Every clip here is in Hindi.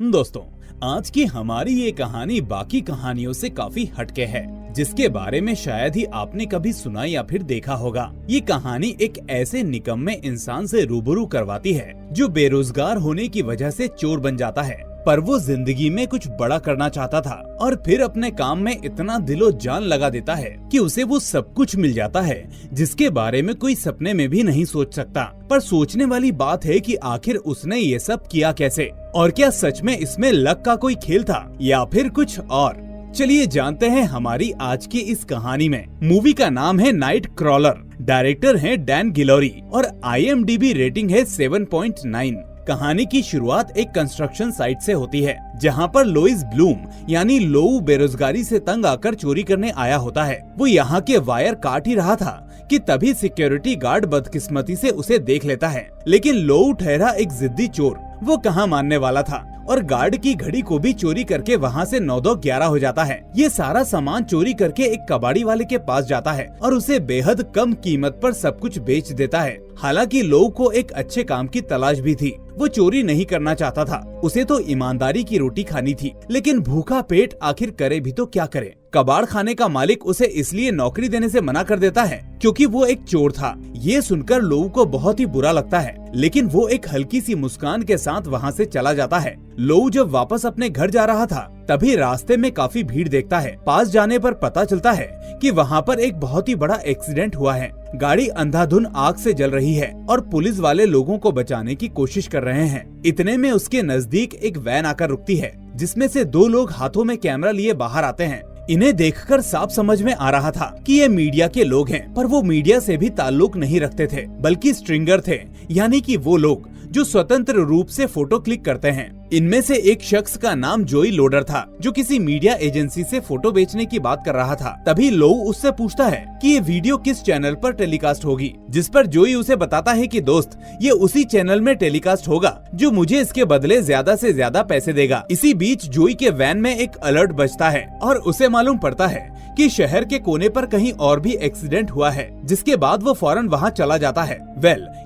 दोस्तों, आज की हमारी ये कहानी बाकी कहानियों से काफी हटके है, जिसके बारे में शायद ही आपने कभी सुना या फिर देखा होगा। ये कहानी एक ऐसे निकम्मे इंसान से रूबरू करवाती है जो बेरोजगार होने की वजह से चोर बन जाता है, पर वो जिंदगी में कुछ बड़ा करना चाहता था और फिर अपने काम में इतना दिलो जान लगा देता है कि उसे वो सब कुछ मिल जाता है जिसके बारे में कोई सपने में भी नहीं सोच सकता। पर सोचने वाली बात है कि आखिर उसने ये सब किया कैसे, और क्या सच में इसमें लक का कोई खेल था या फिर कुछ और। चलिए जानते हैं हमारी आज की इस कहानी में। मूवी का नाम है नाइट क्रॉलर, डायरेक्टर है डैन गिलोरी और IMDb रेटिंग है 7.9। कहानी की शुरुआत एक कंस्ट्रक्शन साइट से होती है, जहां पर लोइस ब्लूम यानी लोऊ बेरोजगारी से तंग आकर चोरी करने आया होता है। वो यहाँ के वायर काट ही रहा था कि तभी सिक्योरिटी गार्ड बदकिस्मती से उसे देख लेता है, लेकिन लोऊ ठहरा एक जिद्दी चोर। वो कहाँ मानने वाला था और गार्ड की घड़ी को भी चोरी करके वहाँ से 9-11 हो जाता है। ये सारा सामान चोरी करके एक कबाड़ी वाले के पास जाता है और उसे बेहद कम कीमत पर सब कुछ बेच देता है। हालांकि लोऊ को एक अच्छे काम की तलाश भी थी। वो चोरी नहीं करना चाहता था, उसे तो ईमानदारी की रोटी खानी थी, लेकिन भूखा पेट आखिर करे भी तो क्या करे। कबाड़ खाने का मालिक उसे इसलिए नौकरी देने से मना कर देता है क्योंकि वो एक चोर था। ये सुनकर लोऊ को बहुत ही बुरा लगता है, लेकिन वो एक हल्की सी मुस्कान के साथ वहाँ से चला जाता है। लोऊ जब वापस अपने घर जा रहा था तभी रास्ते में काफी भीड़ देखता है। पास जाने पर पता चलता है कि वहाँ पर एक बहुत ही बड़ा एक्सीडेंट हुआ है। गाड़ी अंधाधुंध आग से जल रही है और पुलिस वाले लोगों को बचाने की कोशिश कर रहे हैं। इतने में उसके नजदीक एक वैन आकर रुकती है, जिसमें से 2 लोग हाथों में कैमरा लिए बाहर आते हैं। इन्हें देखकर साफ समझ में आ रहा था कि ये मीडिया के लोग हैं, पर वो मीडिया से भी ताल्लुक नहीं रखते थे, बल्कि स्ट्रिंगर थे, यानी कि वो लोग जो स्वतंत्र रूप से फोटो क्लिक करते हैं। इनमें से एक शख्स का नाम जोई लोडर था, जो किसी मीडिया एजेंसी से फोटो बेचने की बात कर रहा था। तभी लोऊ उससे पूछता है कि ये वीडियो किस चैनल पर टेलीकास्ट होगी, जिस पर जोई उसे बताता है कि दोस्त, ये उसी चैनल में टेलीकास्ट होगा जो मुझे इसके बदले ज्यादा से ज्यादा पैसे देगा। इसी बीच जोई के वैन में एक अलर्ट बजता है और उसे मालूम पड़ता है कि शहर के कोने पर कहीं और भी एक्सीडेंट हुआ है, जिसके बाद वो फौरन वहाँ चला जाता है।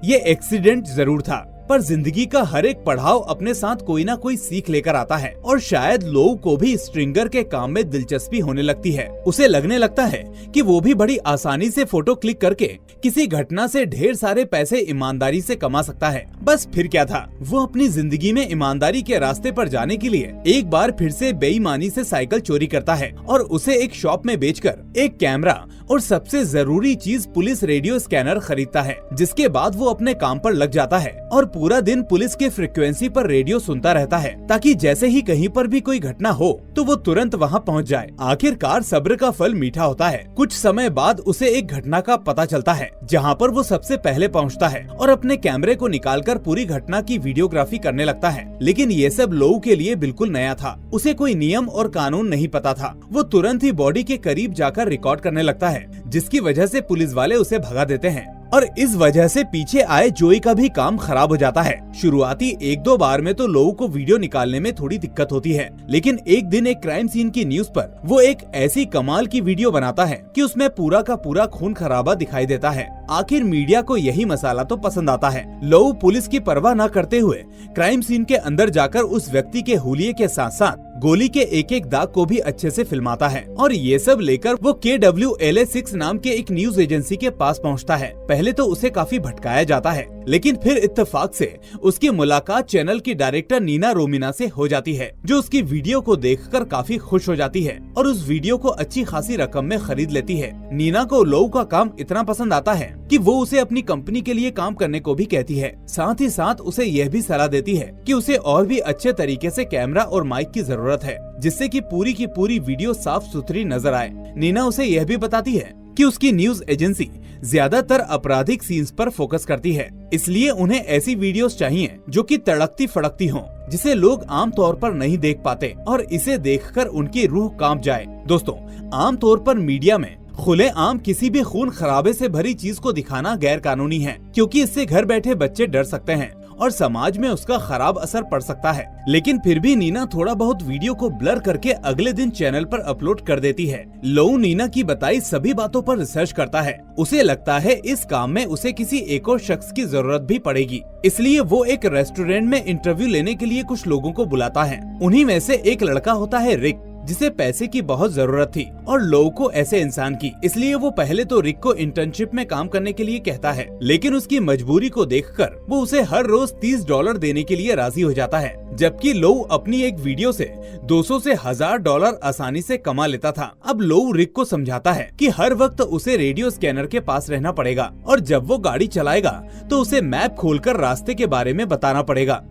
ये एक्सीडेंट जरूर था, पर जिंदगी का हर एक पड़ाव अपने साथ कोई ना कोई सीख लेकर आता है और शायद लोऊ को भी स्ट्रिंगर के काम में दिलचस्पी होने लगती है। उसे लगने लगता है कि वो भी बड़ी आसानी से फोटो क्लिक करके किसी घटना से ढेर सारे पैसे ईमानदारी से कमा सकता है। बस फिर क्या था, वो अपनी जिंदगी में ईमानदारी के रास्ते पर जाने के लिए एक बार फिर से बेईमानी से साइकिल चोरी करता है और उसे एक शॉप में बेचकर एक कैमरा और सबसे जरूरी चीज पुलिस रेडियो स्कैनर खरीदता है, जिसके बाद वो अपने काम पर लग जाता है और पूरा दिन पुलिस के फ्रीक्वेंसी पर रेडियो सुनता रहता है, ताकि जैसे ही कहीं पर भी कोई घटना हो तो वो तुरंत वहाँ पहुँच जाए। आखिरकार सब्र का फल मीठा होता है। कुछ समय बाद उसे एक घटना का पता चलता है, जहाँ पर वो सबसे पहले पहुँचता है और अपने कैमरे को निकालकर पूरी घटना की वीडियोग्राफी करने लगता है। लेकिन ये सब लोऊ के लिए बिल्कुल नया था। उसे कोई नियम और कानून नहीं पता था। वो तुरंत ही बॉडी के करीब जाकर रिकॉर्ड करने लगता है, जिसकी वजह से पुलिस वाले उसे भगा देते हैं और इस वजह से पीछे आए जोई का भी काम खराब हो जाता है। शुरुआती 1-2 बार में तो लोगों को वीडियो निकालने में थोड़ी दिक्कत होती है, लेकिन एक दिन एक क्राइम सीन की न्यूज पर वो एक ऐसी कमाल की वीडियो बनाता है कि उसमें पूरा का पूरा खून खराबा दिखाई देता है। आखिर मीडिया को यही मसाला तो पसंद आता है। लोऊ पुलिस की परवाह न करते हुए क्राइम सीन के अंदर जाकर उस व्यक्ति के हुलिये के साथ साथ गोली के एक दाग को भी अच्छे से फिल्माता है और ये सब लेकर वो KWLA6 नाम के एक न्यूज एजेंसी के पास पहुंचता है। पहले तो उसे काफी भटकाया जाता है, लेकिन फिर इत्तेफाक से उसकी मुलाकात चैनल की डायरेक्टर नीना रोमिना से हो जाती है, जो उसकी वीडियो को देखकर काफी खुश हो जाती है और उस वीडियो को अच्छी खासी रकम में खरीद लेती है। नीना को लोऊ का काम इतना पसंद आता है कि वो उसे अपनी कंपनी के लिए काम करने को भी कहती है। साथ ही साथ उसे यह भी सलाह देती है कि उसे और भी अच्छे तरीके से कैमरा और माइक की जरूरत है, जिससे कि पूरी की पूरी वीडियो साफ सुथरी नजर आए। नीना उसे यह भी बताती है कि उसकी न्यूज एजेंसी ज्यादातर आपराधिक सीन्स पर फोकस करती है, इसलिए उन्हें ऐसी वीडियोस चाहिए जो कि तड़कती फड़कती हों, जिसे लोग आम तौर पर नहीं देख पाते और इसे देखकर उनकी रूह कांप जाए। दोस्तों, आम तौर पर मीडिया में खुलेआम किसी भी खून खराबे से भरी चीज को दिखाना गैर कानूनी है, क्योंकि इससे घर बैठे बच्चे डर सकते हैं और समाज में उसका खराब असर पड़ सकता है। लेकिन फिर भी नीना थोड़ा बहुत वीडियो को ब्लर करके अगले दिन चैनल पर अपलोड कर देती है। लोऊ नीना की बताई सभी बातों पर रिसर्च करता है। उसे लगता है इस काम में उसे किसी एक और शख्स की जरूरत भी पड़ेगी, इसलिए वो एक रेस्टोरेंट में इंटरव्यू लेने के लिए कुछ लोगों को बुलाता है। उन्हीं में से एक लड़का होता है रिक, जिसे पैसे की बहुत जरूरत थी और लोऊ को ऐसे इंसान की, इसलिए वो पहले तो रिक को इंटर्नशिप में काम करने के लिए कहता है। लेकिन उसकी मजबूरी को देखकर वो उसे हर रोज $30 देने के लिए राजी हो जाता है, जबकि लोऊ अपनी एक वीडियो से 200 से $1000 आसानी से कमा लेता था। अब लोऊ रिक को समझाता है कि हर वक्त उसे रेडियो स्कैनर के पास रहना पड़ेगा और जब वो गाड़ी चलाएगा तो उसे मैप खोलकर रास्ते के बारे में बताना पड़ेगा।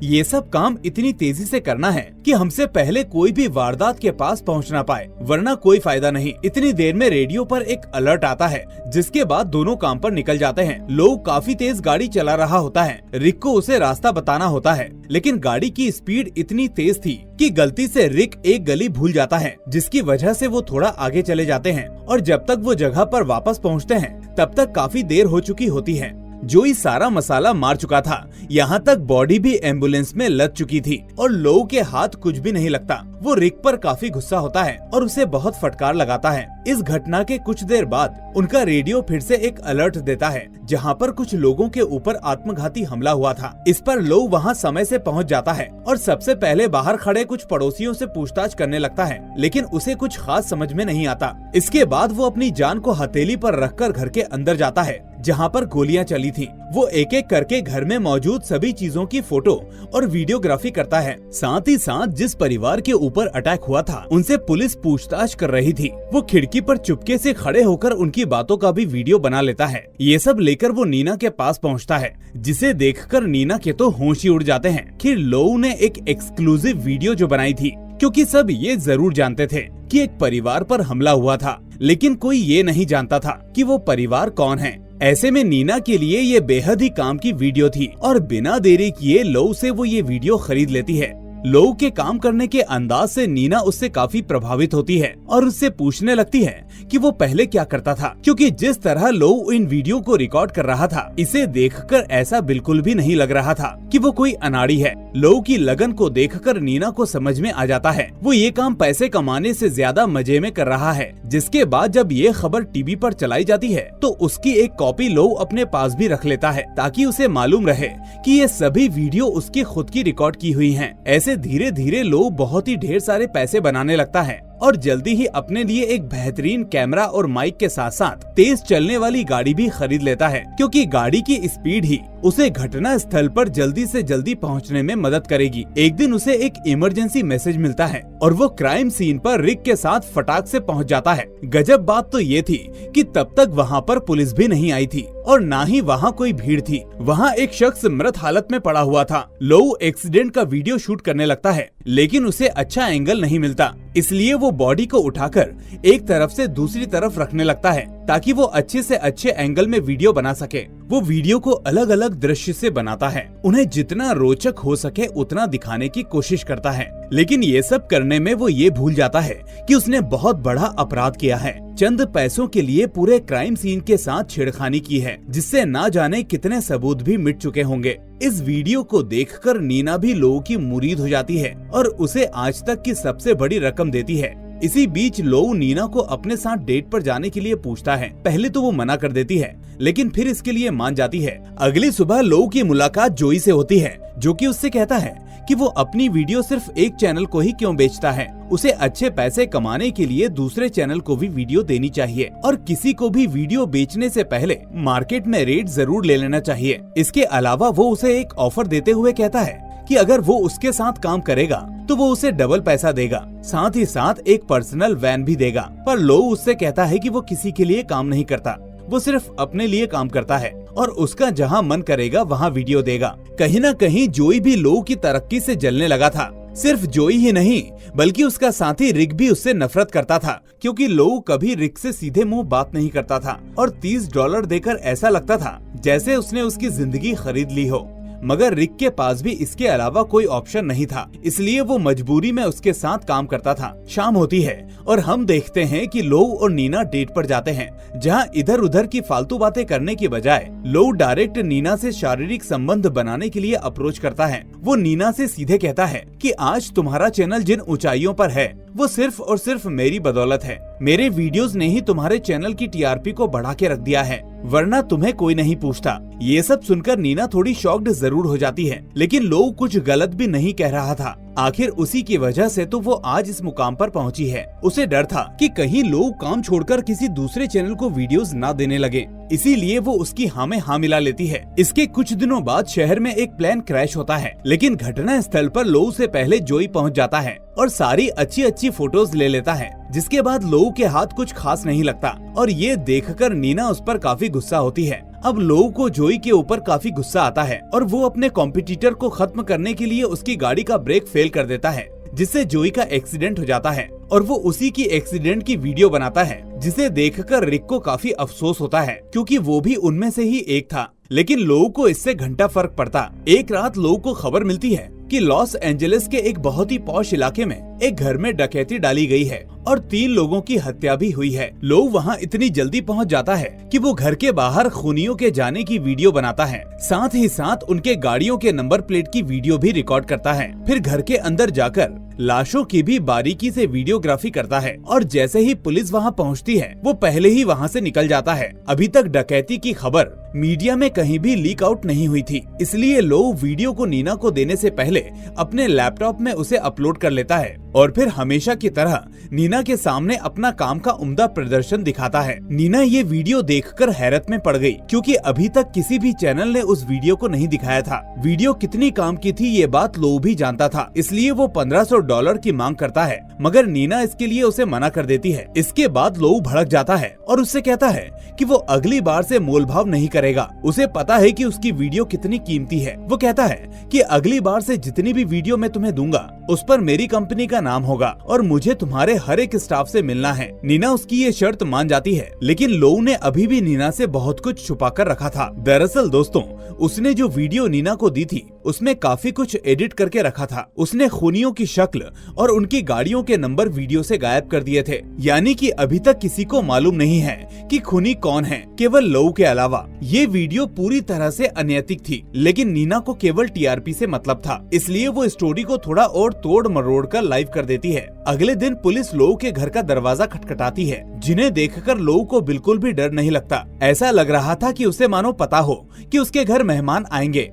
ये सब काम इतनी तेजी से करना है कि हमसे पहले कोई भी वारदात के पास पहुंच ना पाए, वरना कोई फायदा नहीं। इतनी देर में रेडियो पर एक अलर्ट आता है, जिसके बाद दोनों काम पर निकल जाते हैं। लोऊ काफी तेज गाड़ी चला रहा होता है। रिक को उसे रास्ता बताना होता है, लेकिन गाड़ी की स्पीड इतनी तेज थी कि गलती से रिक एक गली भूल जाता है, जिसकी वजह से वो थोड़ा आगे चले जाते हैं और जब तक वो जगह पर वापस पहुंचते हैं तब तक काफी देर हो चुकी होती है। जोई सारा मसाला मार चुका था, यहाँ तक बॉडी भी एम्बुलेंस में लद चुकी थी और लोऊ के हाथ कुछ भी नहीं लगता। वो रिक पर काफी गुस्सा होता है और उसे बहुत फटकार लगाता है। इस घटना के कुछ देर बाद उनका रेडियो फिर से एक अलर्ट देता है, जहाँ पर कुछ लोगों के ऊपर आत्मघाती हमला हुआ था। इस पर लोऊ वहाँ समय से पहुँच जाता है और सबसे पहले बाहर खड़े कुछ पड़ोसियों से पूछताछ करने लगता है, लेकिन उसे कुछ खास समझ में नहीं आता। इसके बाद वो अपनी जान को हथेली पर रखकर घर के अंदर जाता है, जहाँ पर गोलियां चली थी। वो एक एक करके घर में मौजूद सभी चीजों की फोटो और वीडियोग्राफी करता है। साथ ही साथ जिस परिवार के ऊपर अटैक हुआ था उनसे पुलिस पूछताछ कर रही थी। वो खिड़की पर चुपके से खड़े होकर उनकी बातों का भी वीडियो बना लेता है। ये सब लेकर वो नीना के पास पहुंचता है, जिसे देखकर नीना के तो होश ही उड़ जाते हैं कि लोऊ ने एक एक्सक्लूसिव वीडियो जो बनाई थी, क्योंकि सब ये जरूर जानते थे कि एक परिवार पर हमला हुआ था, लेकिन कोई ये नहीं जानता था कि वो परिवार कौन है। ऐसे में नीना के लिए ये बेहद ही काम की वीडियो थी और बिना देरी किए लोऊ से वो ये वीडियो खरीद लेती है। लोऊ के काम करने के अंदाज से नीना उससे काफी प्रभावित होती है और उससे पूछने लगती है कि वो पहले क्या करता था, क्योंकि जिस तरह लोऊ इन वीडियो को रिकॉर्ड कर रहा था, इसे देखकर ऐसा बिल्कुल भी नहीं लग रहा था कि वो कोई अनाड़ी है। लोऊ की लगन को देखकर नीना को समझ में आ जाता है वो ये काम पैसे कमाने से ज्यादा मजे में कर रहा है। जिसके बाद जब ये खबर टीवी पर चलाई जाती है तो उसकी एक कॉपी लोऊ अपने पास भी रख लेता है, ताकि उसे मालूम रहे कि ये सभी वीडियो उसकी खुद की रिकॉर्ड की हुई हैं। ऐसे धीरे धीरे लोऊ बहुत ही ढेर सारे पैसे बनाने लगता है और जल्दी ही अपने लिए एक बेहतरीन कैमरा और माइक के साथ साथ तेज चलने वाली गाड़ी भी खरीद लेता है, क्योंकि गाड़ी की स्पीड ही उसे घटना स्थल पर जल्दी से जल्दी पहुंचने में मदद करेगी। एक दिन उसे एक इमरजेंसी मैसेज मिलता है और वो क्राइम सीन पर रिक के साथ फटाक से पहुंच जाता है। गजब बात तो ये थी कि तब तक वहाँ पर पुलिस भी नहीं आई थी और ना ही वहाँ कोई भीड़ थी। वहाँ एक शख्स मृत हालत में पड़ा हुआ था। लोऊ एक्सीडेंट का वीडियो शूट करने लगता है, लेकिन उसे अच्छा एंगल नहीं मिलता, इसलिए वो बॉडी को उठाकर एक तरफ से दूसरी तरफ रखने लगता है ताकि वो अच्छे से अच्छे एंगल में वीडियो बना सके। वो वीडियो को अलग अलग दृश्य से बनाता है, उन्हें जितना रोचक हो सके उतना दिखाने की कोशिश करता है, लेकिन ये सब करने में वो ये भूल जाता है कि उसने बहुत बड़ा अपराध किया है। चंद पैसों के लिए पूरे क्राइम सीन के साथ छेड़खानी की है, जिससे ना जाने कितने सबूत भी मिट चुके होंगे। इस वीडियो को देखकर नीना भी लोऊ की मुरीद हो जाती है और उसे आज तक की सबसे बड़ी रकम देती है। इसी बीच लोऊ नीना को अपने साथ डेट पर जाने के लिए पूछता है। पहले तो वो मना कर देती है, लेकिन फिर इसके लिए मान जाती है। अगली सुबह लोऊ की मुलाकात जोई से होती है, जो कि उससे कहता है कि वो अपनी वीडियो सिर्फ एक चैनल को ही क्यों बेचता है, उसे अच्छे पैसे कमाने के लिए दूसरे चैनल को भी वीडियो देनी चाहिए और किसी को भी वीडियो बेचने से पहले मार्केट में रेट जरूर ले लेना चाहिए। इसके अलावा वो उसे एक ऑफर देते हुए कहता है कि अगर वो उसके साथ काम करेगा तो वो उसे डबल पैसा देगा, साथ ही साथ एक पर्सनल वैन भी देगा। पर लोऊ उससे कहता है कि वो किसी के लिए काम नहीं करता, वो सिर्फ अपने लिए काम करता है और उसका जहां मन करेगा वहां वीडियो देगा। कहीं न कहीं जोई भी लोऊ की तरक्की से जलने लगा था। सिर्फ जोई ही नहीं बल्कि उसका साथी रिक भी उससे नफरत करता था, क्योंकि लोऊ कभी रिक से सीधे मुंह बात नहीं करता था और $30 देकर ऐसा लगता था जैसे उसने उसकी जिंदगी खरीद ली हो। मगर रिक के पास भी इसके अलावा कोई ऑप्शन नहीं था, इसलिए वो मजबूरी में उसके साथ काम करता था। शाम होती है और हम देखते हैं कि लो और नीना डेट पर जाते हैं, जहाँ इधर उधर की फालतू बातें करने की बजाय लो डायरेक्ट नीना से शारीरिक संबंध बनाने के लिए अप्रोच करता है। वो नीना से सीधे कहता है कि आज तुम्हारा चैनल जिन ऊंचाइयों पर है वो सिर्फ और सिर्फ मेरी बदौलत है। मेरे वीडियोस ने ही तुम्हारे चैनल की टीआरपी को बढ़ा के रख दिया है, वरना तुम्हें कोई नहीं पूछता। ये सब सुनकर नीना थोड़ी शॉक्ड जरूर हो जाती है, लेकिन लोग कुछ गलत भी नहीं कह रहा था। आखिर उसी की वजह से तो वो आज इस मुकाम पर पहुंची है। उसे डर था कि कहीं लोग काम छोड़कर किसी दूसरे चैनल को वीडियोस ना देने लगे, इसीलिए वो उसकी हाँ में हाँ मिला लेती है। इसके कुछ दिनों बाद शहर में एक प्लेन क्रैश होता है, लेकिन घटना स्थल पर लो से पहले जोई पहुंच जाता है और सारी अच्छी फोटोज ले लेता है। जिसके बाद लो के हाथ कुछ खास नहीं लगता और ये देखकर नीना उस पर काफी गुस्सा होती है। अब लो को जोई के ऊपर काफी गुस्सा आता है और वो अपने कॉम्पिटिटर को खत्म करने के लिए उसकी गाड़ी का ब्रेक फेल कर देता है, जिससे जोई का एक्सीडेंट हो जाता है और वो उसी की एक्सीडेंट की वीडियो बनाता है, जिसे देखकर रिक को काफी अफसोस होता है क्योंकि वो भी उनमें से ही एक था। लेकिन लो को इससे घंटा फर्क पड़ता। एक रात लो को खबर मिलती है कि लॉस एंजलिस के एक बहुत ही पॉश इलाके में एक घर में डकैती डाली गई है और 3 लोगों की हत्या भी हुई है। लो वहां इतनी जल्दी पहुंच जाता है कि वो घर के बाहर खूनियों के जाने की वीडियो बनाता है, साथ ही साथ उनके गाड़ियों के नंबर प्लेट की वीडियो भी रिकॉर्ड करता है। फिर घर के अंदर जाकर लाशों की भी बारीकी से वीडियोग्राफी करता है और जैसे ही पुलिस वहां पहुंचती है वो पहले ही वहां से निकल जाता है। अभी तक डकैती की खबर मीडिया में कहीं भी लीक आउट नहीं हुई थी, इसलिए लो वीडियो को नीना को देने से पहले अपने लैपटॉप में उसे अपलोड कर लेता है और फिर हमेशा की तरह नीना के सामने अपना काम का उम्दा प्रदर्शन दिखाता है। नीना ये वीडियो देखकर हैरत में पड़ गई क्योंकि अभी तक किसी भी चैनल ने उस वीडियो को नहीं दिखाया था। वीडियो कितनी काम की थी ये बात लो भी जानता था, इसलिए वो $1500 की मांग करता है, मगर नीना इसके लिए उसे मना कर देती है। इसके बाद लो भड़क जाता है और उससे कहता है कि वो अगली बार से मोलभाव नहीं करेगा। उसे पता है कि उसकी वीडियो कितनी कीमती है। वो कहता है कि अगली बार से जितनी भी वीडियो मैं तुम्हें दूंगा उस पर मेरी कंपनी का नाम होगा और मुझे तुम्हारे हर एक स्टाफ से मिलना है। नीना उसकी ये शर्त मान जाती है, लेकिन लो ने अभी भी नीना से बहुत कुछ छुपा कर रखा था। दरअसल दोस्तों, उसने जो वीडियो नीना को दी थी उसमें काफी कुछ एडिट करके रखा था। उसने खूनियों की शक्ल और उनकी गाड़ियों के नंबर वीडियो से गायब कर दिए थे, यानी कि अभी तक किसी को मालूम नहीं है कि खूनी कौन है, केवल लो के अलावा। ये वीडियो पूरी तरह से अनैतिक थी, लेकिन नीना को केवल टीआरपी से मतलब था, इसलिए वो स्टोरी को थोड़ा और तोड़ मरोड़ कर लाइव कर देती है। अगले दिन पुलिस लो के घर का दरवाजा खटखटाती है, जिन्हें देखकर लो को बिल्कुल भी डर नहीं लगता। ऐसा लग रहा था कि उसे मानो पता हो कि उसके घर मेहमान आएंगे।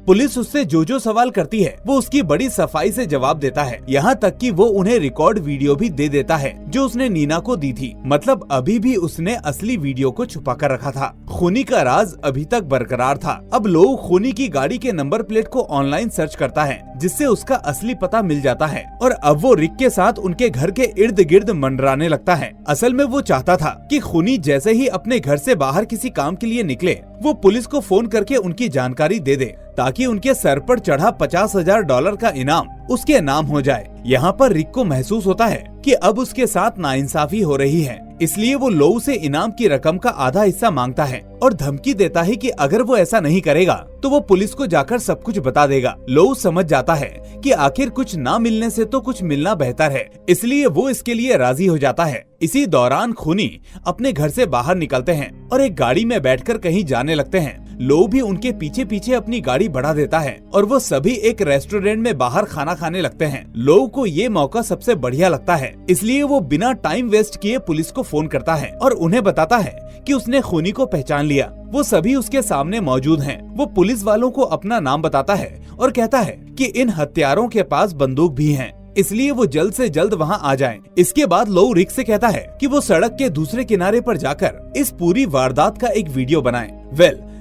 पुलिस उससे जो सवाल करती है वो उसकी बड़ी सफाई से जवाब देता है, यहाँ तक कि वो उन्हें रिकॉर्ड वीडियो भी दे देता है जो उसने नीना को दी थी। मतलब अभी भी उसने असली वीडियो को छुपा कर रखा था। खूनी का राज अभी तक बरकरार था। अब लोग खूनी की गाड़ी के नंबर प्लेट को ऑनलाइन सर्च करता है, जिससे उसका असली पता मिल जाता है और अब वो रिक के साथ उनके घर के इर्द गिर्द मंडराने लगता है। असल में वो चाहता था कि खूनी जैसे ही अपने घर से बाहर किसी काम के लिए निकले वो पुलिस को फोन करके उनकी जानकारी दे दे, ताकि उनके सर पर चढ़ा $50,000 का इनाम उसके नाम हो जाए। यहाँ पर रिक को महसूस होता है कि अब उसके साथ नाइंसाफी हो रही है, इसलिए वो लो से इनाम की रकम का आधा हिस्सा मांगता है और धमकी देता है कि अगर वो ऐसा नहीं करेगा तो वो पुलिस को जाकर सब कुछ बता देगा। लो समझ जाता है कि आखिर कुछ ना मिलने से तो कुछ मिलना बेहतर है, इसलिए वो इसके लिए राजी हो जाता है। इसी दौरान खूनी अपने घर से बाहर निकलते हैं और एक गाड़ी में बैठकर कहीं जाने लगते हैं। लो भी उनके पीछे पीछे अपनी गाड़ी बढ़ा देता है और वो सभी एक रेस्टोरेंट में बाहर खाना खाने लगते हैं। लो को ये मौका सबसे बढ़िया लगता है, इसलिए वो बिना टाइम वेस्ट किए पुलिस को फोन करता है और उन्हें बताता है कि उसने खूनी को पहचान लिया। वो सभी उसके सामने मौजूद हैं। वो पुलिस वालों को अपना नाम बताता है और कहता है कि इन हत्यारों के पास बंदूक भी हैं, इसलिए वो जल्द से जल्द वहां आ जाएं। इसके बाद लो रिक से कहता है कि वो सड़क के दूसरे किनारे पर जाकर इस पूरी वारदात का एक वीडियो बनाए।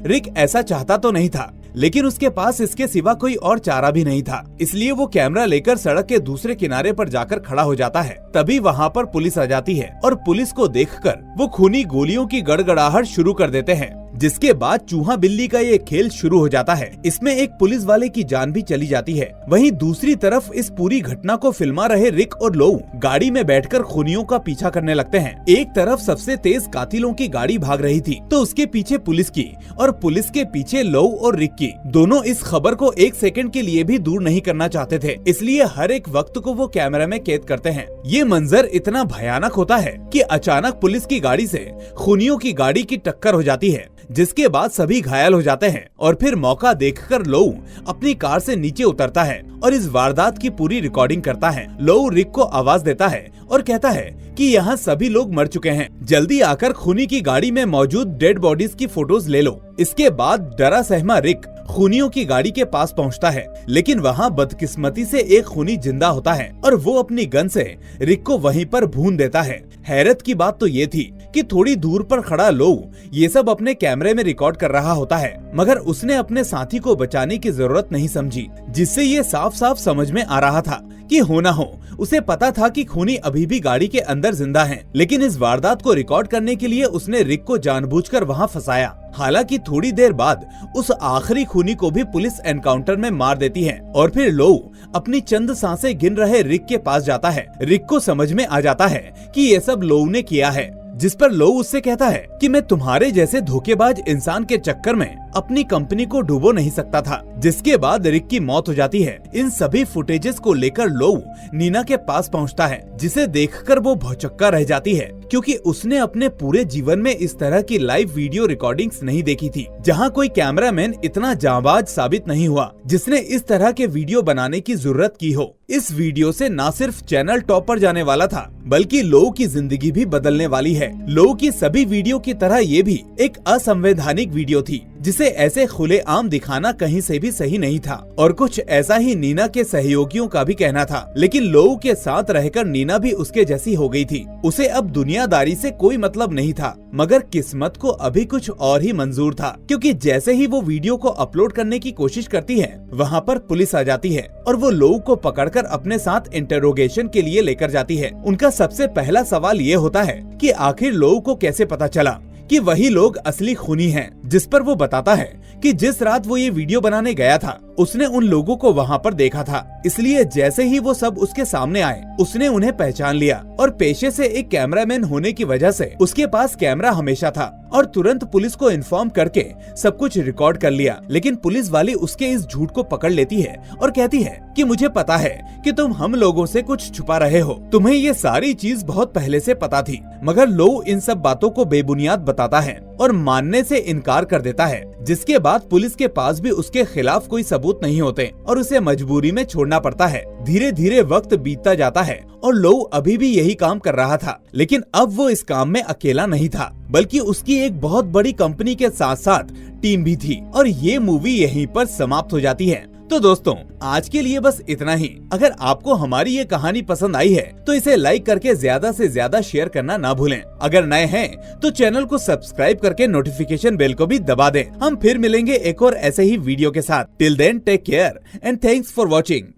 रिक ऐसा चाहता तो नहीं था, लेकिन उसके पास इसके सिवा कोई और चारा भी नहीं था, इसलिए वो कैमरा लेकर सड़क के दूसरे किनारे पर जाकर खड़ा हो जाता है। तभी वहाँ पर पुलिस आ जाती है और पुलिस को देखकर वो खूनी गोलियों की गड़गड़ाहट शुरू कर देते हैं। जिसके बाद चूहा बिल्ली का ये खेल शुरू हो जाता है। इसमें एक पुलिस वाले की जान भी चली जाती है। वहीं दूसरी तरफ इस पूरी घटना को फिल्मा रहे रिक और लोऊ गाड़ी में बैठकर खूनियों का पीछा करने लगते हैं। एक तरफ सबसे तेज कातिलों की गाड़ी भाग रही थी तो उसके पीछे पुलिस की और पुलिस के पीछे लोऊ और रिक की। दोनों इस खबर को एक सेकंड के लिए भी दूर नहीं करना चाहते थे, इसलिए हर एक वक्त को वो कैमरा में कैद करते हैं। ये मंजर इतना भयानक होता है कि अचानक पुलिस की गाड़ी से खूनियों की गाड़ी की टक्कर हो जाती है, जिसके बाद सभी घायल हो जाते हैं। और फिर मौका देखकर लोऊ अपनी कार से नीचे उतरता है और इस वारदात की पूरी रिकॉर्डिंग करता है। लोऊ रिक को आवाज देता है और कहता है कि यहाँ सभी लोग मर चुके हैं, जल्दी आकर खूनी की गाड़ी में मौजूद डेड बॉडीज की फोटोज ले लो। इसके बाद डरा सहमा रिक खूनियों की गाड़ी के पास पहुंचता है, लेकिन वहाँ बदकिस्मती से एक खूनी जिंदा होता है और वो अपनी गन से रिक को वहीं पर भून देता है। हैरत की बात तो ये थी कि थोड़ी दूर पर खड़ा लोऊ ये सब अपने कैमरे में रिकॉर्ड कर रहा होता है, मगर उसने अपने साथी को बचाने की जरूरत नहीं समझी, जिससे ये साफ साफ समझ में आ रहा था कि हो ना हो उसे पता था कि खूनी अभी भी गाड़ी के अंदर जिंदा हैं, लेकिन इस वारदात को रिकॉर्ड करने के लिए उसने रिक को जानबूझकर वहां फंसाया। हालांकि थोड़ी देर बाद उस आखिरी खूनी को भी पुलिस एनकाउंटर में मार देती है और फिर लोऊ अपनी चंद सांसें गिन रहे रिक के पास जाता है। रिक को समझ में आ जाता है कि ये सब लोऊ ने किया है, जिस पर लोऊ उससे कहता है कि मैं तुम्हारे जैसे धोखेबाज इंसान के चक्कर में अपनी कंपनी को डुबो नहीं सकता था। जिसके बाद रिक की मौत हो जाती है। इन सभी फुटेजेस को लेकर लोऊ नीना के पास पहुंचता है, जिसे देखकर वो भौचक्का रह जाती है, क्योंकि उसने अपने पूरे जीवन में इस तरह की लाइव वीडियो रिकॉर्डिंग्स नहीं देखी थी, जहां कोई कैमरामैन इतना जांबाज साबित नहीं हुआ जिसने इस तरह के वीडियो बनाने की जरूरत की हो। इस वीडियो से न सिर्फ चैनल टॉप पर जाने वाला था, बल्कि लोऊ की जिंदगी भी बदलने वाली है। लोऊ की सभी वीडियो की तरह ये भी एक असंवैधानिक वीडियो थी, जिसे ऐसे खुलेआम दिखाना कहीं से भी सही नहीं था। और कुछ ऐसा ही नीना के सहयोगियों का भी कहना था, लेकिन लोऊ के साथ रहकर नीना भी उसके जैसी हो गई थी। उसे अब दुनियादारी से कोई मतलब नहीं था, मगर किस्मत को अभी कुछ और ही मंजूर था, क्योंकि जैसे ही वो वीडियो को अपलोड करने की कोशिश करती है, वहाँ पर पुलिस आ जाती है और वो लोऊ को पकड़कर अपने साथ इंटरोगेशन के लिए लेकर जाती है। उनका सबसे पहला सवाल ये होता है कि आखिर लोऊ को कैसे पता चला कि वही लोग असली खूनी हैं, जिस पर वो बताता है कि जिस रात वो ये वीडियो बनाने गया था उसने उन लोगों को वहाँ पर देखा था, इसलिए जैसे ही वो सब उसके सामने आए उसने उन्हें पहचान लिया और पेशे से एक कैमरामैन होने की वजह से उसके पास कैमरा हमेशा था और तुरंत पुलिस को इन्फॉर्म करके सब कुछ रिकॉर्ड कर लिया। लेकिन पुलिस वाली उसके इस झूठ को पकड़ लेती है और कहती है कि मुझे पता है कि तुम हम लोगों से कुछ छुपा रहे हो, तुम्हें ये सारी चीज बहुत पहले से पता थी। मगर लोऊ इन सब बातों को बेबुनियाद बताता है और मानने से इनकार कर देता है, जिसके बाद पुलिस के पास भी उसके खिलाफ कोई सबूत नहीं होते और उसे मजबूरी में छोड़ना पड़ता है। धीरे धीरे वक्त बीतता जाता है और लोऊ अभी भी यही काम कर रहा था, लेकिन अब वो इस काम में अकेला नहीं था, बल्कि उसकी एक बहुत बड़ी कंपनी के साथ साथ टीम भी थी। और ये मूवी यहीं पर समाप्त हो जाती है। तो दोस्तों, आज के लिए बस इतना ही। अगर आपको हमारी ये कहानी पसंद आई है तो इसे लाइक करके ज्यादा से ज्यादा शेयर करना ना भूलें। अगर नए हैं तो चैनल को सब्सक्राइब करके नोटिफिकेशन बेल को भी दबा दें। हम फिर मिलेंगे एक और ऐसे ही वीडियो के साथ। Till then take care and thanks for watching.